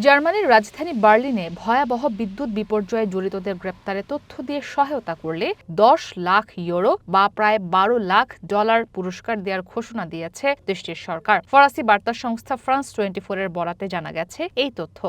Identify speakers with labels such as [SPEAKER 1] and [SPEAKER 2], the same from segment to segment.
[SPEAKER 1] জার্মানির রাজধানী বার্লিনে ভয়াবহ বিদ্যুৎ বিপর্যয়ে জড়িতদের গ্রেপ্তারে তথ্য দিয়ে সহায়তা করলে 10 লাখ ইউরো বা প্রায় 12 লাখ ডলার পুরস্কার দেওয়ার ঘোষণা দিয়েছে দেশটির সরকার। ফরাসি বার্তা সংস্থা ফ্রান্স 24 এর বরাতে জানা গেছে এই তথ্য।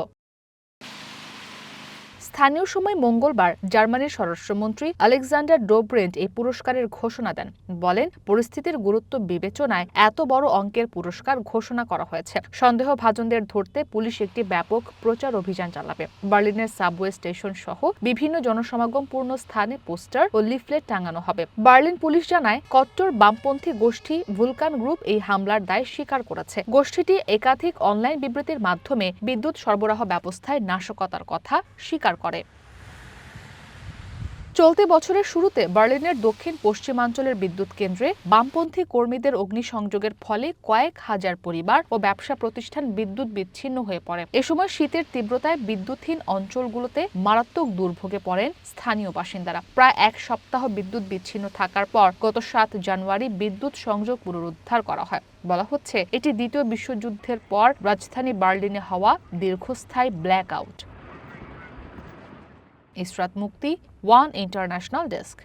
[SPEAKER 1] স্থানীয় সময় মঙ্গলবার জার্মানির স্বরাষ্ট্রমন্ত্রী আলেকজান্ডার ডোব্রেন্ট এই পুরস্কারের ঘোষণা দেন। বলেন, পরিস্থিতির গুরুত্ব বিবেচনায় এত বড় অঙ্কের পুরস্কার ঘোষণা করা হয়েছে। সন্দেহভাজনদের ধরতে পুলিশ একটি ব্যাপক প্রচার অভিযান চালাবে। বার্লিনের সাবওয়ে স্টেশন সহ বিভিন্ন জনসমাগমপূর্ণ স্থানে পোস্টার ও লিফলেট টাঙানো হবে। বার্লিন পুলিশ জানায়, কট্টর বামপন্থী গোষ্ঠী ভুলকান গ্রুপ এই হামলার দায় স্বীকার করেছে। গোষ্ঠীটি একাধিক অনলাইন বিবৃতির মাধ্যমে বিদ্যুৎ সরবরাহ ব্যবস্থায় নাশকতার কথা স্বীকার করে। চলতি বছরের শুরুতে বার্লিনের দক্ষিণ পশ্চিমাঞ্চলের বিদ্যুৎ কেন্দ্রে বামপন্থী কর্মীদের অগ্নিসংযোগের ফলে কয়েক হাজার পরিবার ও ব্যবসা প্রতিষ্ঠান বিদ্যুৎ বিচ্ছিন্ন হয়ে পড়ে। এ সময় শীতের তীব্রতায় বিদ্যুৎহীন অঞ্চলগুলোতে মারাত্মক দুর্ভোগে পড়েন স্থানীয় বাসিন্দারা। প্রায় এক সপ্তাহ বিদ্যুৎ বিচ্ছিন্ন থাকার পর গত 7 জানুয়ারি বিদ্যুৎ সংযোগ পুনরুদ্ধার করা হয়। বলা হচ্ছে, এটি দ্বিতীয় বিশ্বযুদ্ধের পর রাজধানী বার্লিনে হওয়া দীর্ঘস্থায়ী ব্ল্যাক আউট। ইসরাত মুক্তি, ওয়ান ইন্টারন্যাশনাল ডেস্ক।